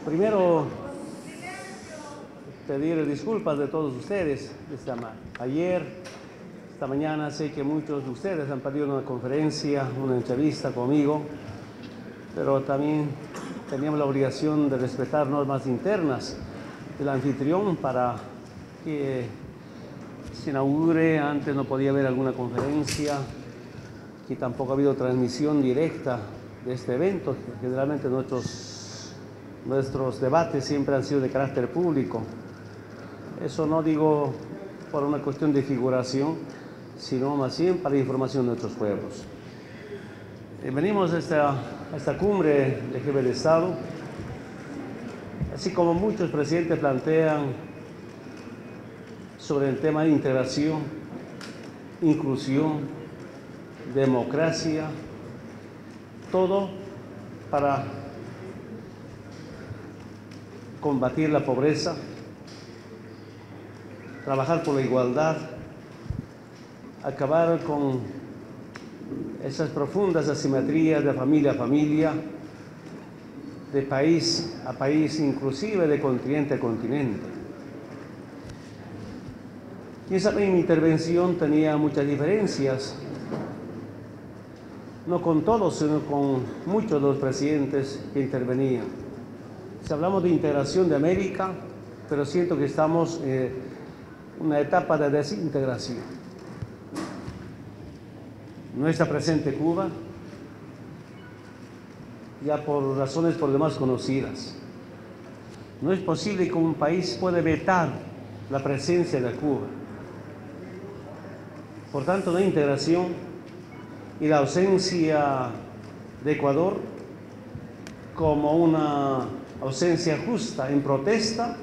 Primero, pedir disculpas de todos ustedes. Esta mañana, sé que muchos de ustedes han pedido una conferencia, una entrevista conmigo, pero también teníamos la obligación de respetar normas internas del anfitrión para que se inaugure. Antes no podía haber alguna conferencia y tampoco ha habido transmisión directa de este evento. Generalmente nuestros debates siempre han sido de carácter público. Eso no digo por una cuestión de figuración, sino más bien para información de nuestros pueblos. Venimos a esta cumbre de jefe de Estado, así como muchos presidentes plantean sobre el tema de integración, inclusión, democracia, todo para combatir la pobreza, trabajar por la igualdad, acabar con esas profundas asimetrías de familia a familia, de país a país, inclusive de continente a continente. Y esa mi intervención tenía muchas diferencias, no con todos, sino con muchos de los presidentes que intervenían. Si hablamos de integración de América, pero siento que estamos en una etapa de desintegración. No está presente Cuba, ya por razones por demás conocidas. No es posible que un país pueda vetar la presencia de Cuba. Por tanto, la integración y la ausencia de Ecuador como una ausencia justa en protesta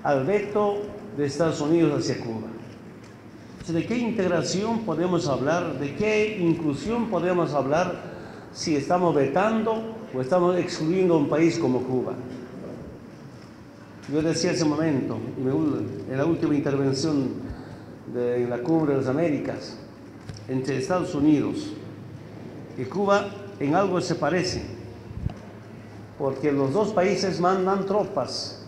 al veto de Estados Unidos hacia Cuba. ¿De qué integración podemos hablar? ¿De qué inclusión podemos hablar si estamos vetando o estamos excluyendo a un país como Cuba? Yo decía hace un momento, en la última intervención en la Cumbre de las Américas, entre Estados Unidos y Cuba en algo se parece, porque los dos países mandan tropas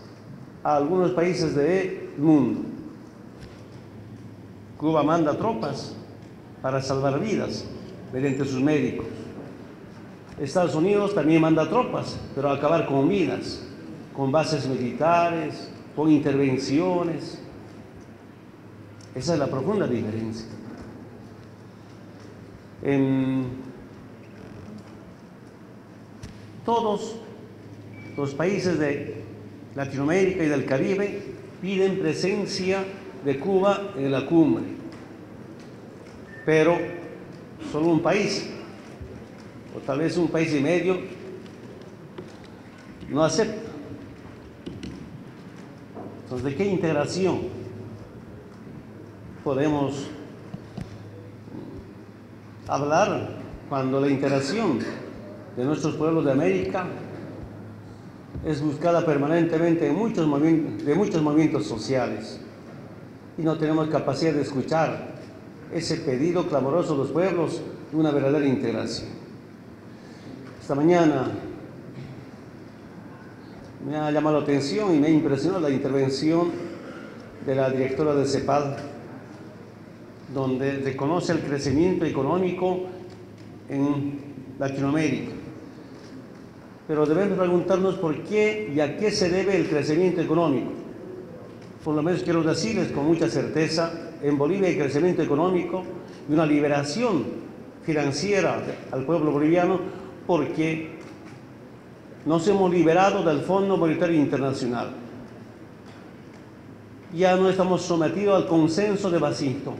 a algunos países del mundo. Cuba manda tropas para salvar vidas mediante sus médicos. Estados Unidos también manda tropas, pero a acabar con vidas, con bases militares, con intervenciones. Esa es la profunda diferencia. Todos los países de Latinoamérica y del Caribe piden presencia de Cuba en la cumbre, pero solo un país, o tal vez un país y medio, no acepta. Entonces, ¿de qué integración podemos hablar cuando la integración de nuestros pueblos de América es buscada permanentemente en muchos movimientos sociales y no tenemos capacidad de escuchar ese pedido clamoroso de los pueblos de una verdadera integración? Esta mañana me ha llamado la atención y me ha impresionado la intervención de la directora de CEPAL, donde reconoce el crecimiento económico en Latinoamérica. Pero debemos preguntarnos por qué y a qué se debe el crecimiento económico. Por lo menos quiero decirles con mucha certeza, en Bolivia hay crecimiento económico y una liberación financiera al pueblo boliviano porque nos hemos liberado del Fondo Monetario Internacional. Ya no estamos sometidos al consenso de Washington.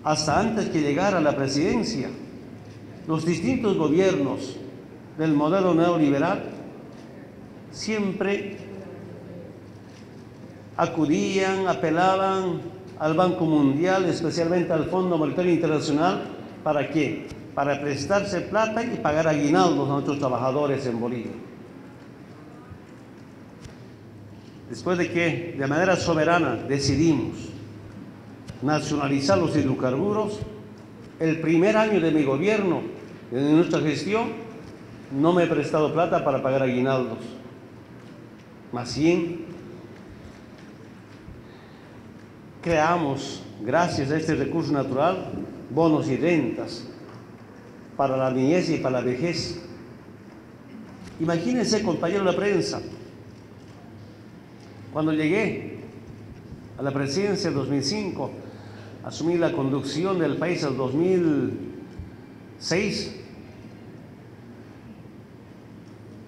Hasta antes que llegara a la presidencia, los distintos gobiernos del modelo neoliberal siempre acudían, apelaban al Banco Mundial, especialmente al Fondo Monetario Internacional. ¿Para qué? Para prestarse plata y pagar aguinaldos a nuestros trabajadores en Bolivia. Después de que de manera soberana decidimos nacionalizar los hidrocarburos, el primer año de mi gobierno, en nuestra gestión, no me he prestado plata para pagar aguinaldos. Más bien, creamos, gracias a este recurso natural, bonos y rentas para la niñez y para la vejez. Imagínense, compañeros de la prensa, cuando llegué a la presidencia en 2005, asumí la conducción del país en 2006.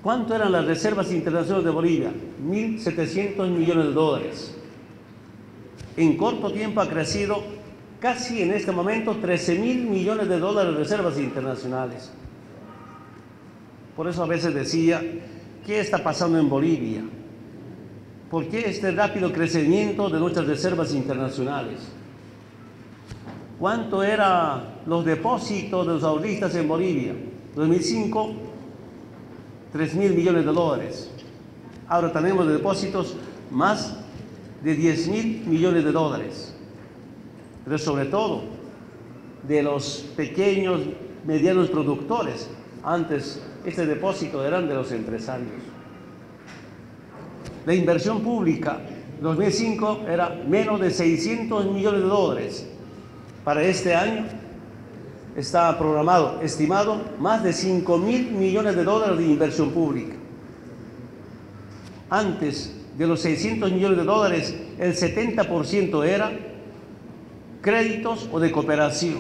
¿Cuánto eran las reservas internacionales de Bolivia? 1.700 millones de dólares. En corto tiempo ha crecido casi en este momento 13.000 millones de dólares de reservas internacionales. Por eso a veces decía, ¿qué está pasando en Bolivia? ¿Por qué este rápido crecimiento de nuestras reservas internacionales? ¿Cuánto eran los depósitos de los ahorristas en Bolivia? 2005, 3.000 millones de dólares. Ahora tenemos depósitos más de 10.000 millones de dólares. Pero sobre todo de los pequeños, medianos productores. Antes este depósito eran de los empresarios. La inversión pública en 2005 era menos de 600 millones de dólares. Para este año está programado, estimado, más de 5.000 millones de dólares de inversión pública. Antes de los 600 millones de dólares, el 70% era créditos o de cooperación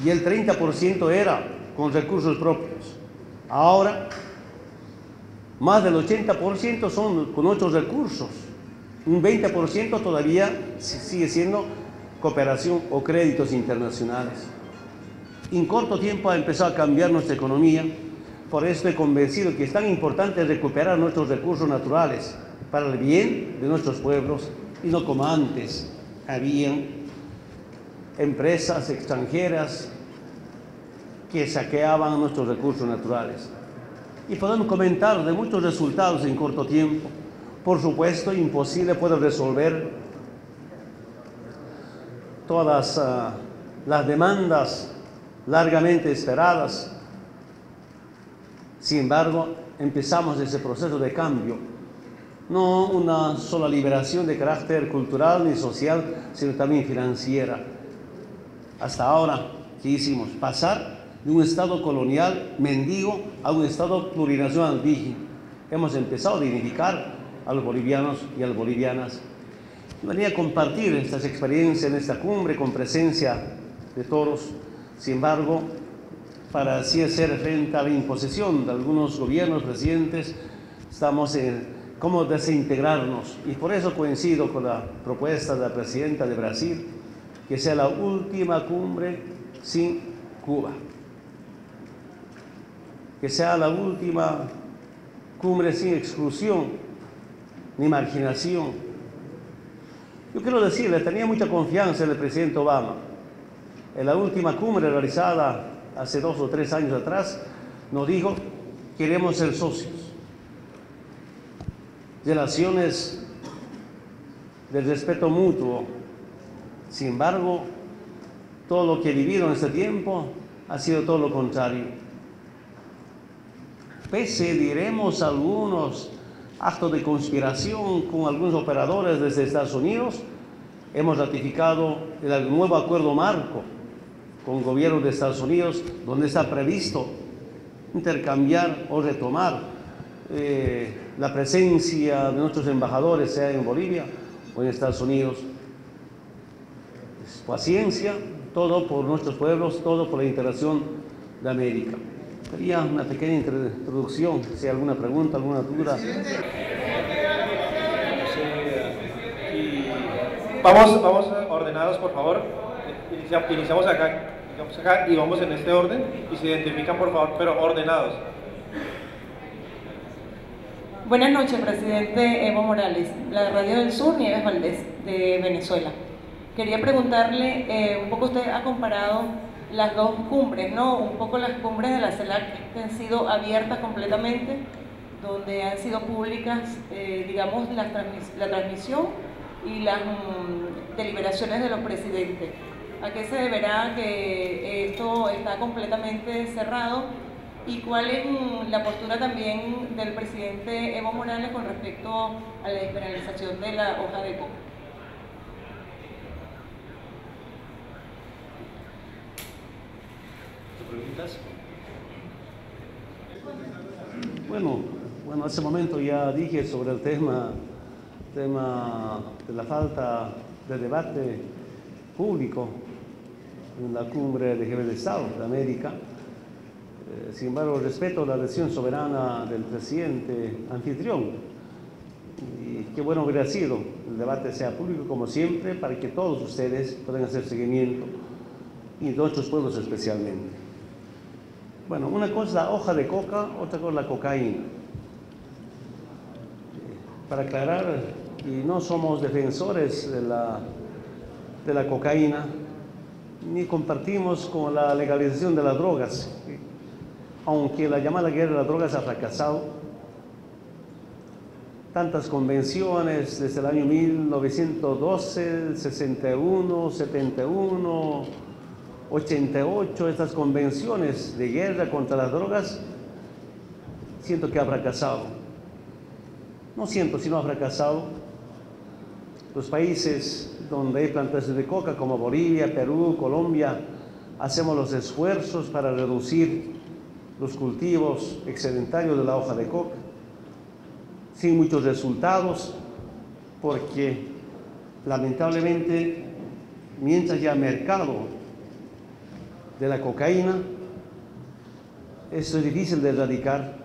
y el 30% era con recursos propios. Ahora, más del 80% son con otros recursos. Un 20% todavía sigue siendo cooperación o créditos internacionales. En corto tiempo ha empezado a cambiar nuestra economía. Por eso estoy convencido que es tan importante recuperar nuestros recursos naturales para el bien de nuestros pueblos y no como antes habían empresas extranjeras que saqueaban nuestros recursos naturales. Y podemos comentar de muchos resultados en corto tiempo. Por supuesto, imposible poder resolver todas las demandas largamente esperadas. Sin embargo, empezamos ese proceso de cambio. No una sola liberación de carácter cultural ni social, sino también financiera. Hasta ahora, ¿qué hicimos? Pasar de un Estado colonial mendigo a un Estado plurinacional digno. Hemos empezado a dignificar a los bolivianos y a las bolivianas. Venía a compartir estas experiencias en esta cumbre con presencia de todos. Sin embargo, para así hacer frente a la imposición de algunos gobiernos, presidentes, estamos en cómo desintegrarnos. Y por eso coincido con la propuesta de la presidenta de Brasil, que sea la última cumbre sin Cuba. Que sea la última cumbre sin exclusión ni marginación. Yo quiero decirle, tenía mucha confianza en el presidente Obama. En la última cumbre realizada hace 2 o 3 años atrás, nos dijo, queremos ser socios. Relaciones de respeto mutuo. Sin embargo, todo lo que he vivido en este tiempo ha sido todo lo contrario. Pese, diremos, algunos actos de conspiración con algunos operadores desde Estados Unidos, hemos ratificado el nuevo acuerdo marco con el gobierno de Estados Unidos, donde está previsto intercambiar o retomar la presencia de nuestros embajadores, sea en Bolivia o en Estados Unidos. Paciencia, todo por nuestros pueblos, todo por la integración de América. Quería una pequeña introducción, si hay alguna pregunta, alguna duda. Vamos ordenados, por favor. Iniciamos acá y vamos en este orden y se identifican, por favor, pero ordenados. Buenas noches, presidente Evo Morales, la Radio del Sur, Nieves Valdés, de Venezuela. Quería preguntarle, un poco usted ha comparado las dos cumbres, ¿no? Un poco las cumbres de la CELAC que han sido abiertas completamente, donde han sido públicas, digamos, la transmisión y las deliberaciones de los presidentes. ¿A qué se deberá que esto está completamente cerrado ¿Y cuál es la postura también del presidente Evo Morales con respecto a la despenalización de la hoja de coca? ¿Preguntas? Bueno, hace momento ya dije sobre el tema de la falta de debate público en la cumbre de jefes de Estado de América. Sin embargo, respeto la decisión soberana del presidente anfitrión. Y qué bueno hubiera sido el debate sea público como siempre para que todos ustedes puedan hacer seguimiento y de otros pueblos especialmente. Bueno, una cosa es la hoja de coca, otra cosa es la cocaína. Para aclarar, y no somos defensores de la cocaína, ni compartimos con la legalización de las drogas, aunque la llamada guerra de las drogas ha fracasado. Tantas convenciones desde el año 1912, 61, 71, 88, estas convenciones de guerra contra las drogas, siento que ha fracasado. No siento, sino ha fracasado. Los países donde hay plantaciones de coca, como Bolivia, Perú, Colombia, hacemos los esfuerzos para reducir los cultivos excedentarios de la hoja de coca, sin muchos resultados, porque lamentablemente, mientras haya mercado de la cocaína, esto es difícil de erradicar.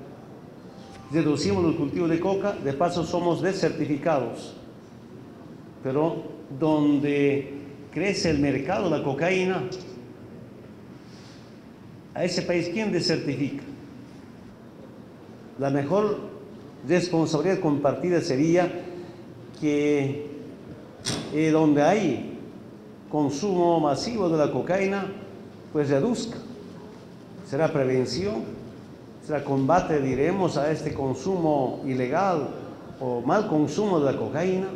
Reducimos los cultivos de coca, de paso somos desertificados. Pero donde crece el mercado de la cocaína, a ese país, ¿quién desertifica? La mejor responsabilidad compartida sería que donde hay consumo masivo de la cocaína, pues reduzca. Será prevención, será combate, diremos, a este consumo ilegal o mal consumo de la cocaína.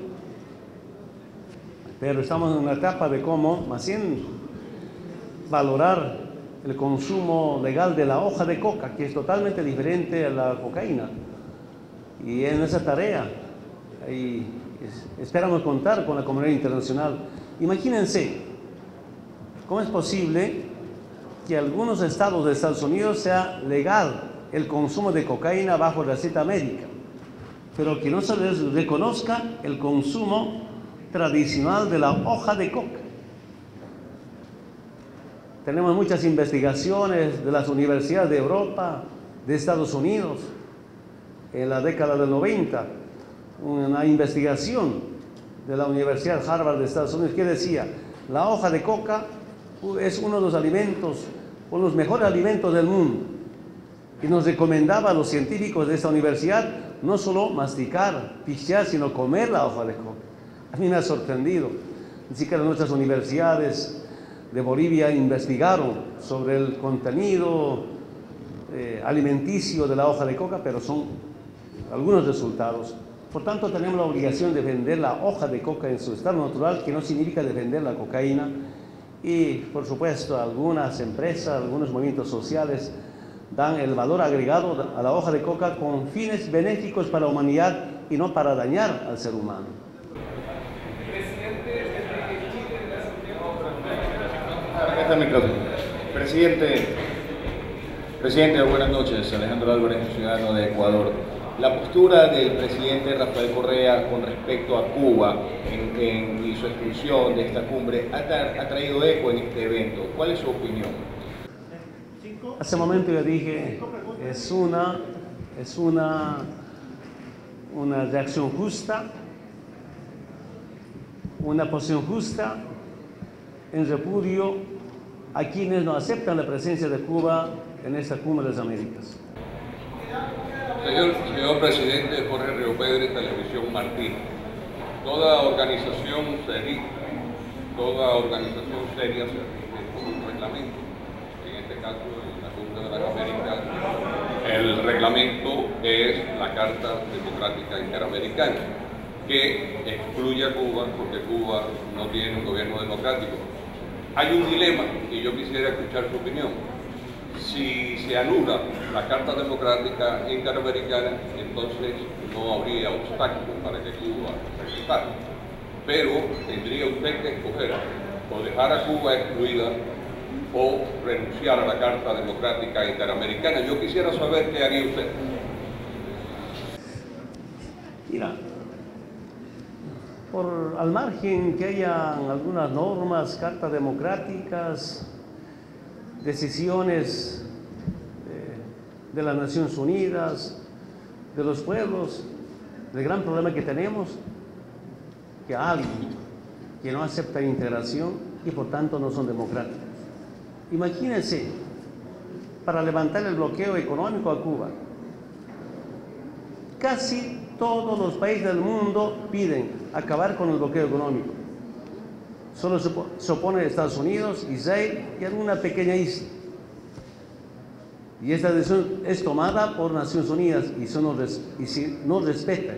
Pero estamos en una etapa de cómo, más bien, valorar el consumo legal de la hoja de coca, que es totalmente diferente a la cocaína. Y en esa tarea esperamos contar con la comunidad internacional. Imagínense, ¿cómo es posible que en algunos estados de Estados Unidos sea legal el consumo de cocaína bajo receta médica, pero que no se les reconozca el consumo tradicional de la hoja de coca? Tenemos muchas investigaciones de las universidades de Europa, de Estados Unidos, en la década del 90, una investigación de la Universidad Harvard de Estados Unidos que decía: la hoja de coca es uno de los alimentos, uno de los mejores alimentos del mundo. Y nos recomendaba a los científicos de esta universidad no solo masticar, pistear, sino comer la hoja de coca. A mí me ha sorprendido. Ni siquiera nuestras universidades de Bolivia investigaron sobre el contenido alimenticio de la hoja de coca, pero son algunos resultados. Por tanto, tenemos la obligación de defender la hoja de coca en su estado natural, que no significa defender la cocaína. Y, por supuesto, algunas empresas, algunos movimientos sociales dan el valor agregado a la hoja de coca con fines benéficos para la humanidad y no para dañar al ser humano. Presidente, buenas noches. Alejandro Álvarez, ciudadano de Ecuador. La postura del presidente Rafael Correa con respecto a Cuba y su exclusión de esta cumbre ha traído eco en este evento. ¿Cuál es su opinión? Hace un momento yo dije, es una reacción justa, una posición justa en repudio a quienes no aceptan la presencia de Cuba en esta cumbre de las Américas. Señor presidente, Jorge Río Pérez, Televisión Martín. Toda organización seria se rige por un reglamento. En este caso, en la Cumbre de las Américas, el reglamento es la Carta Democrática Interamericana, que excluye a Cuba porque Cuba no tiene un gobierno democrático. Hay un dilema y yo quisiera escuchar su opinión. Si se anula la Carta Democrática Interamericana, entonces no habría obstáculo para que Cuba regresara. Pero tendría usted que escoger o dejar a Cuba excluida o renunciar a la Carta Democrática Interamericana. Yo quisiera saber qué haría usted. Mira, al margen que haya algunas normas, cartas democráticas, decisiones de las Naciones Unidas, de los pueblos, el gran problema que tenemos, que alguien que no acepta integración y por tanto no son democráticos. Imagínense, para levantar el bloqueo económico a Cuba, casi todos los países del mundo piden acabar con el bloqueo económico. Solo se opone Estados Unidos, Israel y alguna pequeña isla. Y esta decisión es tomada por Naciones Unidas y si no respetan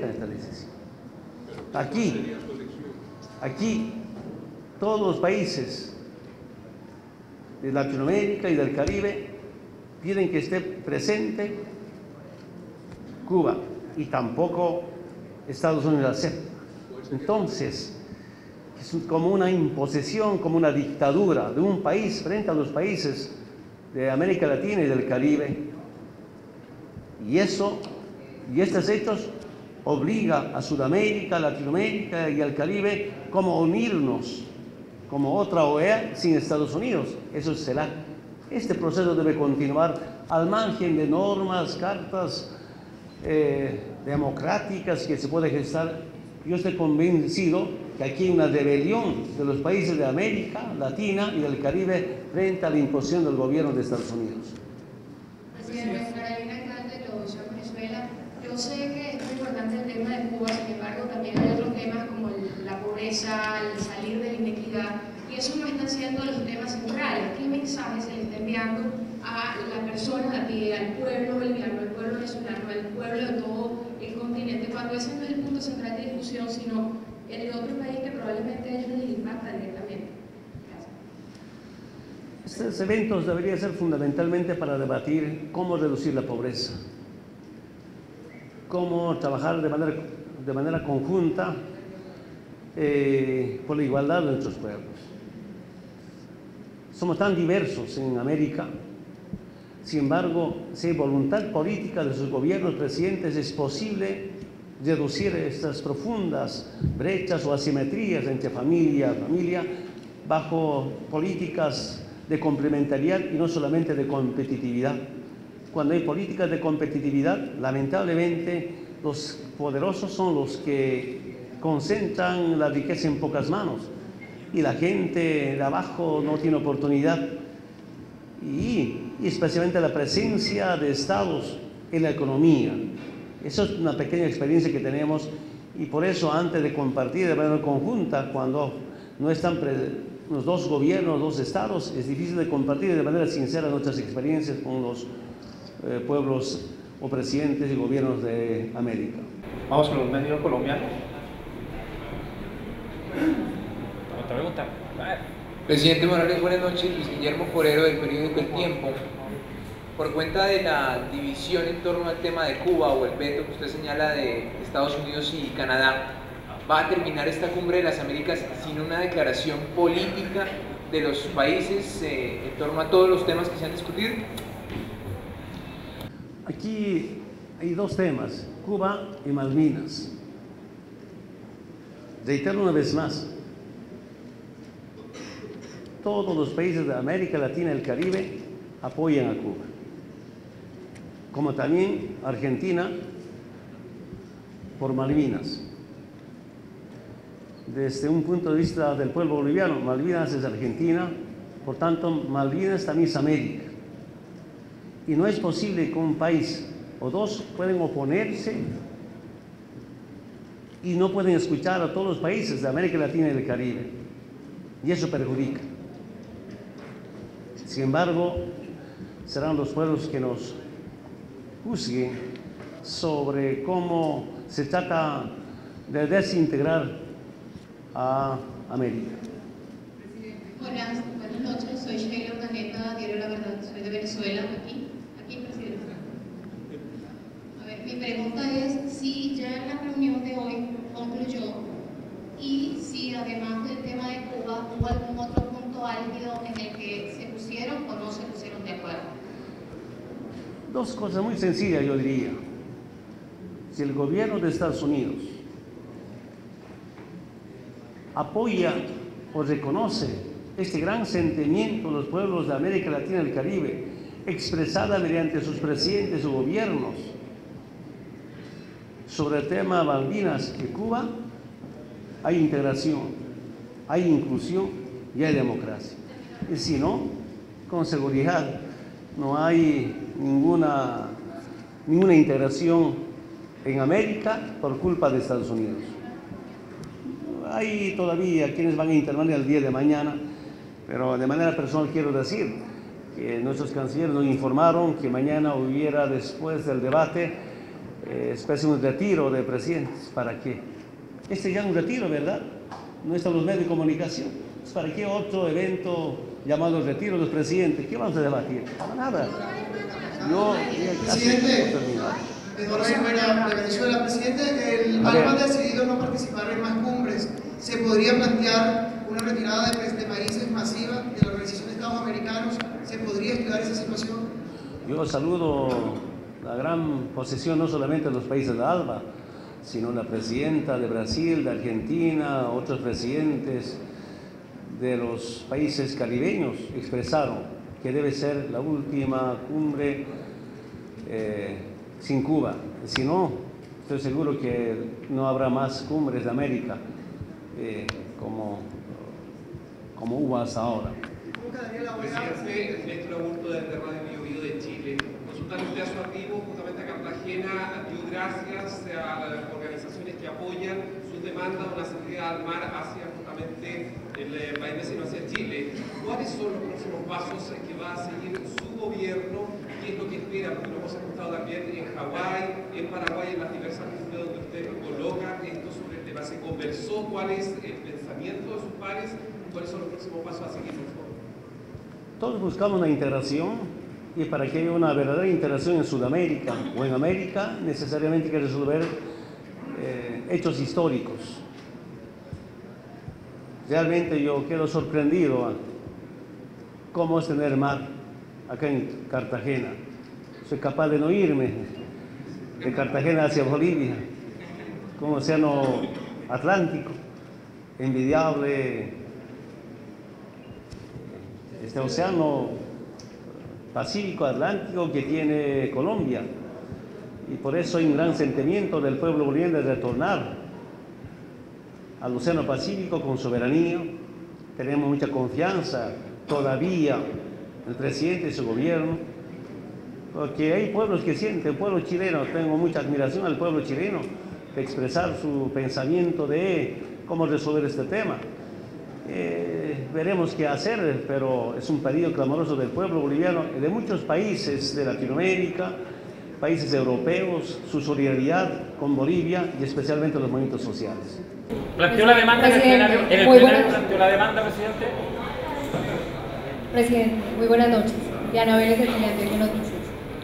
esta decisión. Aquí, todos los países de Latinoamérica y del Caribe piden que esté presente Cuba y tampoco Estados Unidos acepta. Entonces, es como una imposición, como una dictadura de un país frente a los países de América Latina y del Caribe. Y estos hechos obligan a Sudamérica, Latinoamérica y al Caribe como unirnos como otra OEA sin Estados Unidos. Eso será. Este proceso debe continuar al margen de normas, cartas democráticas que se puede gestar. Yo estoy convencido que aquí hay una rebelión de los países de América Latina y del Caribe frente a la imposición del gobierno de Estados Unidos. Presidente, Carolina Alcalde, Televisión Venezuela. Yo sé que es muy importante el tema de Cuba, sin embargo también hay otros temas como la pobreza, el salir de la inequidad, y eso no están siendo los temas centrales. ¿Qué mensaje se le está enviando a la persona de a pie, al pueblo boliviano, al pueblo venezolano, al pueblo de todo el continente, cuando ese no es el punto central de discusión, sino el de otro país que probablemente a ellos les impacta directamente? Gracias. Estos eventos deberían ser fundamentalmente para debatir cómo reducir la pobreza, cómo trabajar de manera conjunta por la igualdad de nuestros pueblos. Somos tan diversos en América, sin embargo, si hay voluntad política de sus gobiernos, presidentes, es posible reducir estas profundas brechas o asimetrías entre familia y familia bajo políticas de complementariedad y no solamente de competitividad. Cuando hay políticas de competitividad, lamentablemente los poderosos son los que concentran la riqueza en pocas manos y la gente de abajo no tiene oportunidad. Y especialmente la presencia de estados en la economía. Eso es una pequeña experiencia que tenemos y por eso antes de compartir de manera conjunta, cuando no están los dos gobiernos, dos estados, es difícil de compartir de manera sincera nuestras experiencias con los pueblos o presidentes y gobiernos de América. Vamos con los medios colombianos. Otra pregunta. Presidente Morales, buenas noches. Luis Guillermo Forero, del periódico El Tiempo. Por cuenta de la división en torno al tema de Cuba o el veto que usted señala de Estados Unidos y Canadá, ¿va a terminar esta cumbre de las Américas sin una declaración política de los países en torno a todos los temas que se han discutido? Aquí hay dos temas, Cuba y Malvinas. Reitero una vez más, todos los países de América Latina y el Caribe apoyan a Cuba, como también Argentina por Malvinas. Desde un punto de vista del pueblo boliviano, Malvinas es Argentina, por tanto Malvinas también es América. Y no es posible que un país o dos pueden oponerse y no pueden escuchar a todos los países de América Latina y del Caribe. Y eso perjudica. Sin embargo, serán los pueblos que nos juzguen sobre cómo se trata de desintegrar a América. Buenas noches, soy Sheila Urdaneta, Diario La Verdad Venezuela aquí, presidente. A ver, mi pregunta es si ya la reunión de hoy concluyó y si además del tema de Cuba hubo algún otro punto álgido en el que se pusieron o no se pusieron de acuerdo. Dos cosas muy sencillas, yo diría. Si el gobierno de Estados Unidos apoya o reconoce este gran sentimiento de los pueblos de América Latina y el Caribe, expresada mediante sus presidentes o gobiernos sobre el tema Malvinas y Cuba, hay integración, hay inclusión y hay democracia. Y si no, con seguridad no hay ninguna integración en América por culpa de Estados Unidos. Hay todavía quienes van a intervenir el día de mañana, pero de manera personal quiero decir que nuestros cancilleres nos informaron que mañana hubiera, después del debate, especie de un retiro de presidentes. ¿Para qué? Este ya es un retiro, ¿verdad? No están los medios de comunicación. ¿Para qué otro evento llamado el retiro de los presidentes? ¿Qué vamos a debatir? Nada. Yo presidente, Eduardo Rivera de Venezuela, presidente, el ALBA ha decidido no participar en más cumbres. ¿Se podría plantear una retirada de países masiva de la Organización de Estados Americanos? ¿Se podría estudiar esa situación? Yo saludo la gran posesión no solamente de los países de ALBA, sino la presidenta de Brasil, de Argentina, otros presidentes de los países caribeños expresaron que debe ser la última cumbre sin Cuba. Si no, estoy seguro que no habrá más cumbres de América como hubo hasta ahora. Presidente, Néstor Augusto desde Radio Bio Bio de Chile. Consultante a su arribo, justamente a Cartagena, dio gracias a las organizaciones que apoyan sus demandas de una salida al mar hacia justamente el país vecino, hacia Chile. ¿Cuáles son los próximos pasos que va a seguir su gobierno? ¿Qué es lo que espera? Porque lo hemos escuchado también en Hawái, en Paraguay, en las diversas cumbres donde usted coloca esto sobre el tema. ¿Se conversó cuál es el pensamiento de sus pares? ¿Cuáles son los próximos pasos a seguir, por favor? Todos buscamos una integración, y para que haya una verdadera integración en Sudamérica o en América, necesariamente hay que resolver hechos históricos. Realmente yo quedo sorprendido cómo es tener mar acá en Cartagena. Soy capaz de no irme de Cartagena hacia Bolivia, como océano Atlántico, envidiable. Este océano Pacífico Atlántico que tiene Colombia, y por eso hay un gran sentimiento del pueblo boliviano de retornar al océano Pacífico con soberanía. Tenemos mucha confianza todavía en el presidente y su gobierno, porque hay pueblos que sienten, el pueblo chileno, tengo mucha admiración al pueblo chileno de expresar su pensamiento de cómo resolver este tema. Veremos qué hacer, pero es un pedido clamoroso del pueblo boliviano y de muchos países de Latinoamérica, países europeos, su solidaridad con Bolivia y especialmente los movimientos sociales. ¿Planteó la demanda en el plenario? ¿En el plenario planteó la demanda, presidente? Presidente, muy buenas noches. Diana Vélez, del Teleantioquia Noticias.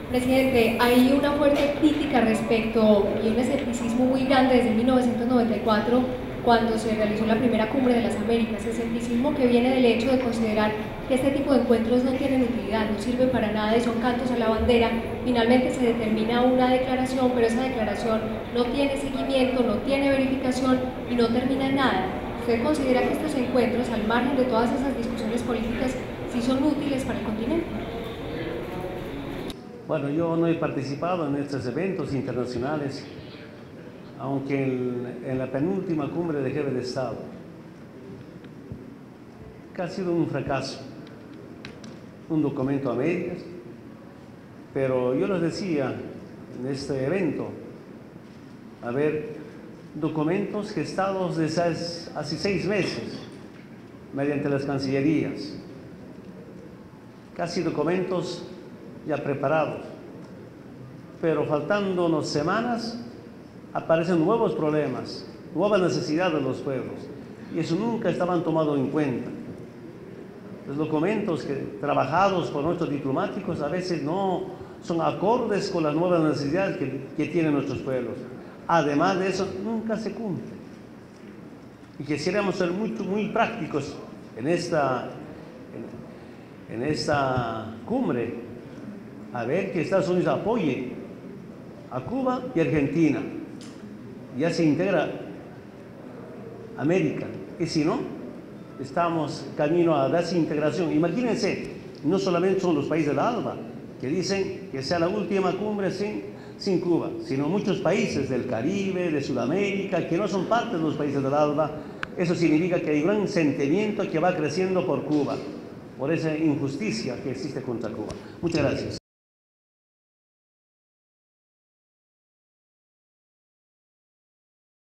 Presidente, hay una fuerte crítica respecto y un escepticismo muy grande desde 1994, cuando se realizó la primera cumbre de las Américas, escepticismo que viene del hecho de considerar que este tipo de encuentros no tienen utilidad, no sirven para nada y son cantos a la bandera. Finalmente se determina una declaración, pero esa declaración no tiene seguimiento, no tiene verificación y no termina en nada. ¿Usted considera que estos encuentros, al margen de todas esas discusiones políticas, sí son útiles para el continente? Bueno, yo no he participado en estos eventos internacionales, aunque en la penúltima cumbre de jefe de Estado, que ha sido un fracaso, un documento a medias, pero yo les decía en este evento, a ver, documentos gestados desde hace 6 meses, mediante las cancillerías, casi documentos ya preparados, pero faltándonos semanas, aparecen nuevos problemas, nuevas necesidades de los pueblos, y eso nunca estaban tomados en cuenta. los documentos trabajados por nuestros diplomáticos a veces no son acordes con las nuevas necesidades que tienen nuestros pueblos. Además de eso, nunca se cumple. Y quisiéramos ser muy prácticos en esta cumbre, a ver que Estados Unidos apoye a Cuba y Argentina. Ya se integra América. Y si no, estamos camino a desintegración. Imagínense, no solamente son los países de la ALBA, que dicen que sea la última cumbre sin Cuba, sino muchos países del Caribe, de Sudamérica, que no son parte de los países de la ALBA. Eso significa que hay un gran sentimiento que va creciendo por Cuba, por esa injusticia que existe contra Cuba. Muchas gracias.